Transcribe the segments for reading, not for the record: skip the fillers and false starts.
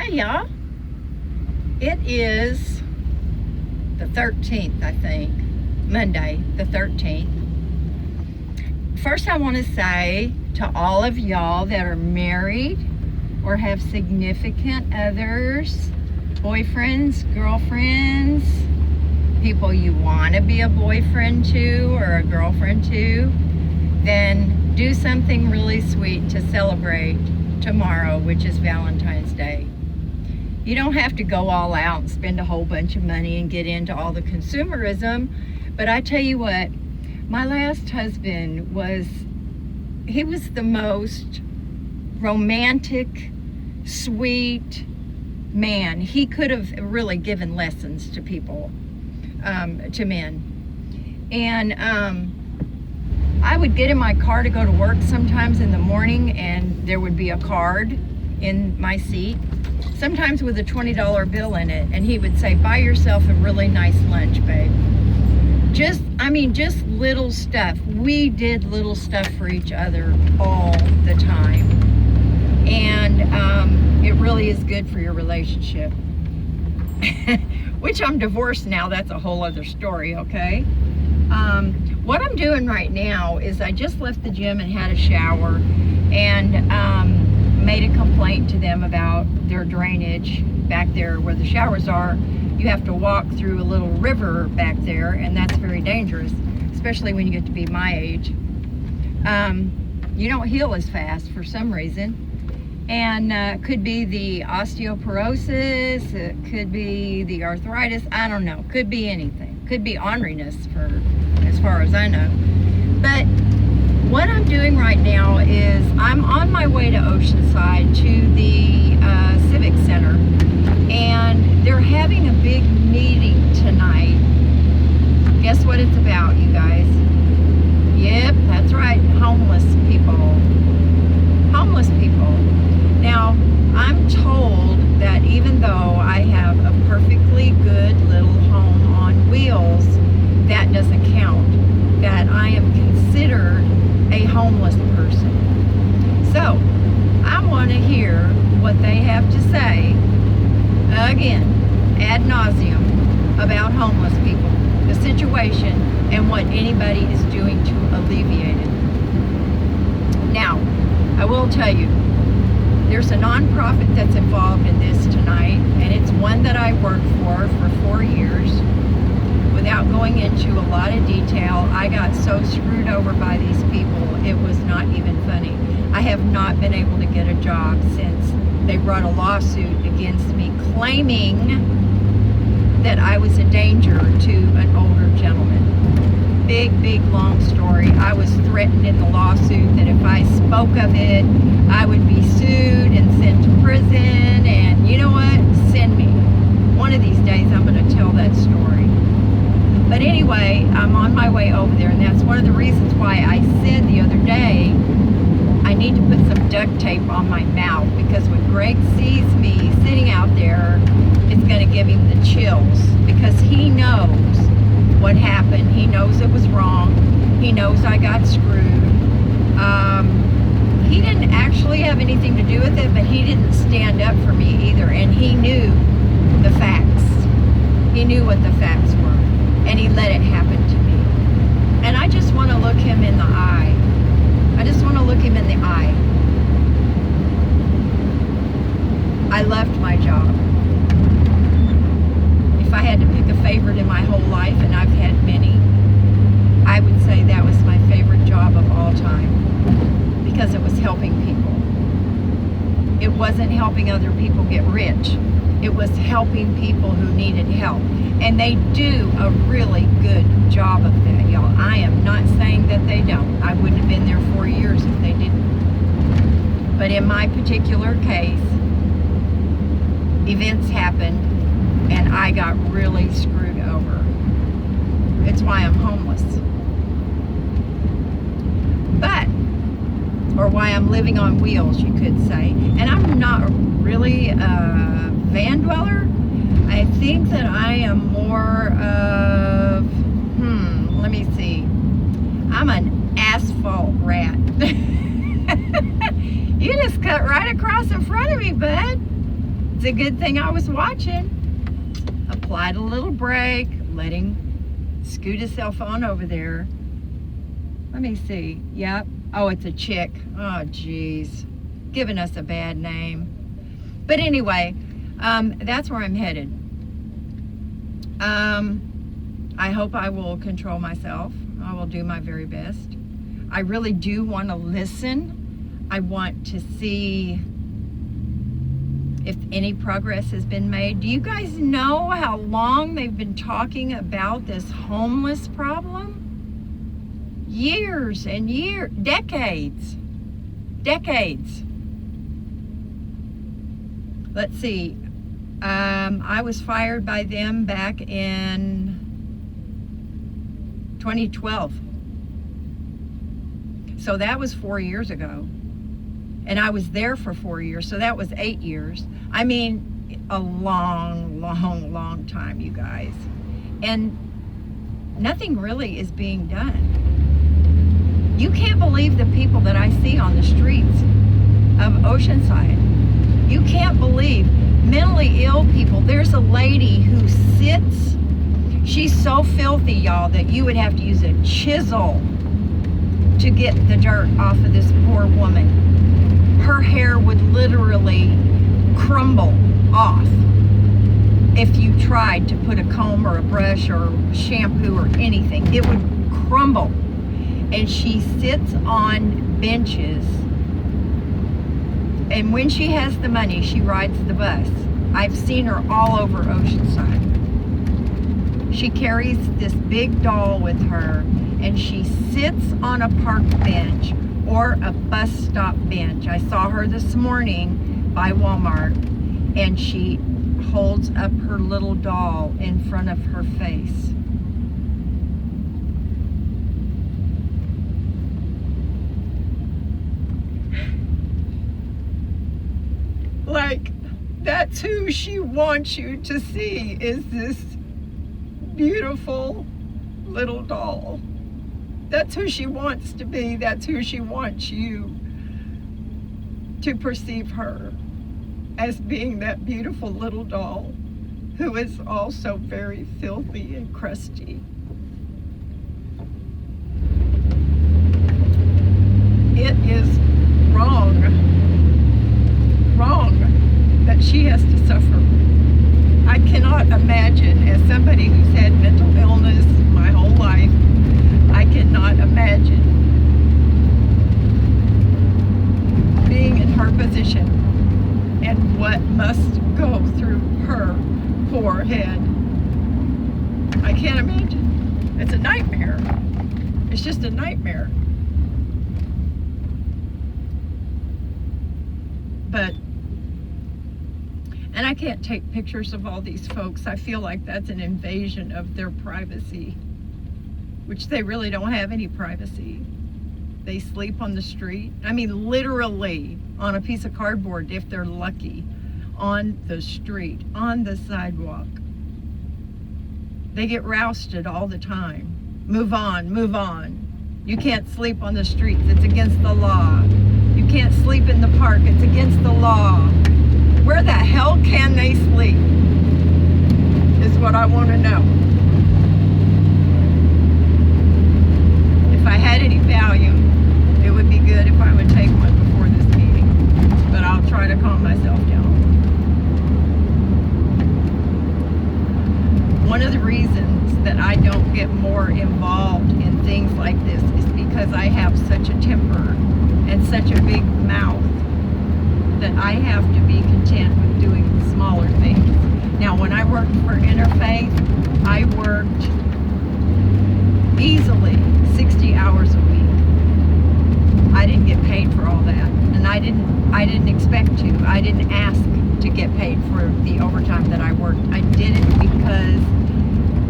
Hey y'all, it is the 13th, I think, Monday the 13th. First, I want to say to all of y'all that are married or have significant others, boyfriends, girlfriends, people you want to be a boyfriend to or a girlfriend to, then do something really sweet to celebrate tomorrow, which is Valentine's Day. You don't have to go all out and spend a whole bunch of money and get into all the consumerism, but I tell you what, my last husband was the most romantic, sweet man. He could have really given lessons to people, to men. And I would get in my car to go to work sometimes in the morning, and there would be a card in my seat, sometimes with a $20 bill in it, and he would say, "Buy yourself a really nice lunch, babe." Just little stuff. We did little stuff for each other all the time. And it really is good for your relationship. Which I'm divorced now, that's a whole other story, okay? What I'm doing right now is I just left the gym and had a shower and made a complaint to them about their drainage back there where the showers are. You have to walk through a little river back there, and that's very dangerous, especially when you get to be my age. You don't heal as fast for some reason. And could be the osteoporosis, it could be the arthritis, I don't know, could be anything. Could be orneriness, as far as I know. But what I'm doing right now is I'm on my way to Oceanside to the Civic Center, and they're having a big meeting tonight. Guess what it's about, you guys? Yep, that's right, homeless people. Homeless people. Now, I'm told that even though I have a perfectly good little home on wheels, that doesn't count. That I am considered a homeless person. So, I want to hear what they have to say, again, ad nauseum, about homeless people, the situation, and what anybody is doing to alleviate it. Now, I will tell you, there's a nonprofit that's involved in this tonight, and it's one that I worked for 4 years. Without going into a lot of detail, I got so screwed over by these people, it was not even funny. I have not been able to get a job since they brought a lawsuit against me claiming that I was a danger to an older gentleman. Big, long story. I was threatened in the lawsuit that if I spoke of it, I would be sued and sent to prison, and you know what? Send me. One of these days I'm going to tell that story. But anyway, I'm on my way over there, and that's one of the reasons why I said the other day I need to put some duct tape on my mouth, because when Greg sees me sitting out there, it's going to give him the chills, because he knows what happened. He knows it was wrong. He knows I got screwed. He didn't actually have anything to do with it, but he didn't stand up for me either, and he knew the facts. He knew what the facts were, and he let it happen to me. And I just want to look him in the eye. I just want to look him in the eye. I loved my job. If I had to pick a favorite in my whole life, and I've had many, I would say that was my favorite job of all time, because it was helping people. It wasn't helping other people get rich. It was helping people who needed help. And they do a really good job of that, y'all. I am not saying that they don't. I wouldn't have been there 4 years if they didn't. But in my particular case, events happened, and I got really screwed over. It's why I'm homeless. Or why I'm living on wheels, you could say. And I'm not really a van dweller. I think that I am more of, let me see. I'm an asphalt rat. You just cut right across in front of me, bud. It's a good thing I was watching. Applied a little brake, letting Scoota's cell phone over there. Let me see. Yep. Oh, it's a chick. Oh, geez. Giving us a bad name. But anyway, that's where I'm headed. I hope I will control myself. I will do my very best. I really do want to listen. I want to see if any progress has been made. Do you guys know how long they've been talking about this homeless problem? Years and years, decades. Let's see. I was fired by them back in 2012. So that was 4 years ago. And I was there for 4 years, so that was 8 years. I mean, a long time, you guys. And nothing really is being done. You can't believe the people that I see on the streets of Oceanside. You can't believe mentally ill people. There's a lady who sits, she's so filthy, y'all, that you would have to use a chisel to get the dirt off of this poor woman. Her hair would literally crumble off if you tried to put a comb or a brush or shampoo or anything. It would crumble. And she sits on benches. And when she has the money, she rides the bus. I've seen her all over Oceanside. She carries this big doll with her, and she sits on a park bench or a bus stop bench. I saw her this morning by Walmart, and she holds up her little doll in front of her face. Like, that's who she wants you to see, is this beautiful little doll. That's who she wants to be. That's who she wants you to perceive her, as being that beautiful little doll who is also very filthy and crusty. It is wrong that she has to suffer. I cannot imagine, as somebody who's had mental illness my whole life, I cannot imagine being in her position and what must go through her poor head. I can't imagine. It's a nightmare. It's just a nightmare. But, and I can't take pictures of all these folks. I feel like that's an invasion of their privacy, which they really don't have any privacy. They sleep on the street. I mean, literally on a piece of cardboard, if they're lucky, on the street, on the sidewalk. They get rousted all the time. Move on, move on. You can't sleep on the streets. It's against the law. You can't sleep in the park. It's against the law. Where the hell can they sleep? Is what I want to know. If I had any value, it would be good if I would take one before this meeting. But I'll try to calm myself down. One of the reasons that I don't get more involved in things like this is because I have such a temper and such a big mouth that I have to be content with doing smaller things. Now, when I worked for Interfaith, I worked easily 60 hours a week. I didn't get paid for all that, and I didn't expect to. I didn't ask to get paid for the overtime that I worked. I did it because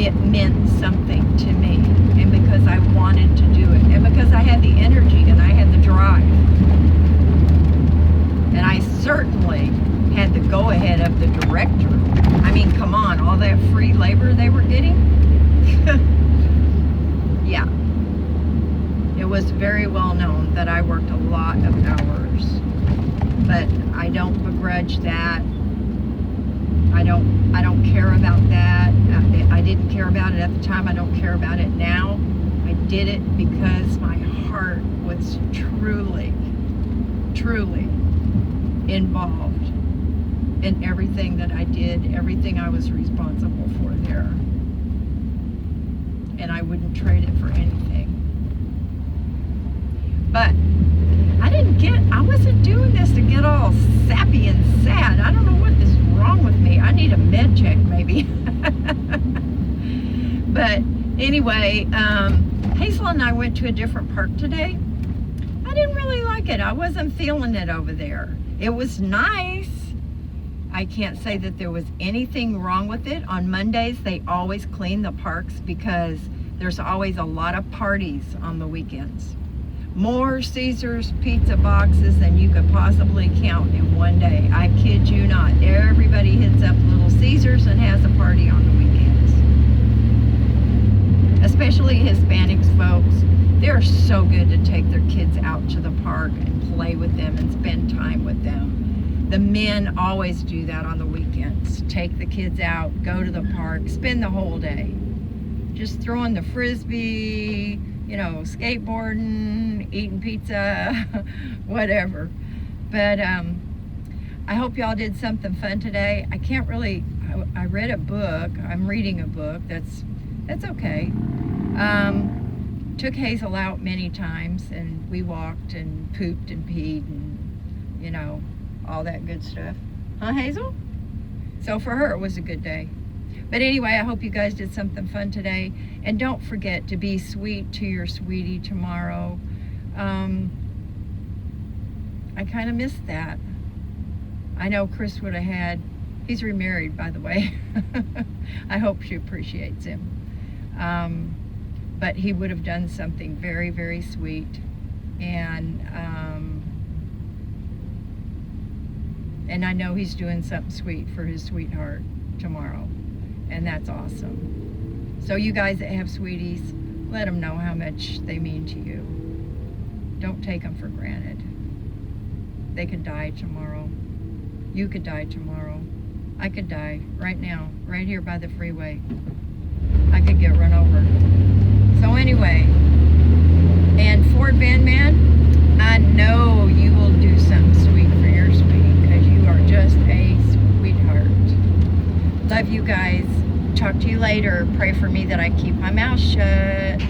it meant something to me, and because I wanted to do it, and because I had the energy and I had the drive. And I certainly had the go-ahead of the director. I mean, come on, all that free labor they were getting? Yeah. It was very well known that I worked a lot of hours. But I don't begrudge that. don't care about that. I didn't care about it at the time. I don't care about it now. I did it because my heart was truly involved in everything that I did, everything I was responsible for there. And I wouldn't trade it for anything. But I wasn't doing this to get all sappy and sad. I don't know what is wrong with me. I need a med check maybe. But anyway, Hazel and I went to a different park today. I didn't really like it. I wasn't feeling it over there. It was nice. I can't say that there was anything wrong with it. On Mondays, they always clean the parks because there's always a lot of parties on the weekends. More Caesar's pizza boxes than you could possibly count in one day. I kid you not. Everybody hits up Little Caesars and has a party on the weekends. Especially Hispanics folks. They're so good to take their kids out to the park and play with them and spend time with them. The men always do that on the weekends. Take the kids out, go to the park, spend the whole day. Just throwing the frisbee, skateboarding, eating pizza, whatever. But I hope y'all did something fun today. I read a book. I'm reading a book. That's okay. Took Hazel out many times, and we walked and pooped and peed and, all that good stuff. Huh, Hazel? So for her, it was a good day. But anyway, I hope you guys did something fun today. And don't forget to be sweet to your sweetie tomorrow. I kind of missed that. I know Chris would have had, he's remarried, by the way. I hope she appreciates him. But he would have done something very, very sweet. And I know he's doing something sweet for his sweetheart tomorrow. And that's awesome. So you guys that have sweeties, let them know how much they mean to you. Don't take them for granted. They could die tomorrow. You could die tomorrow. I could die right now, right here by the freeway. I could get run over. So anyway, and Ford Van Man, I know you will do something sweet for your sweetie because you are just a sweetheart. Love you guys. Talk to you later. Pray for me that I keep my mouth shut.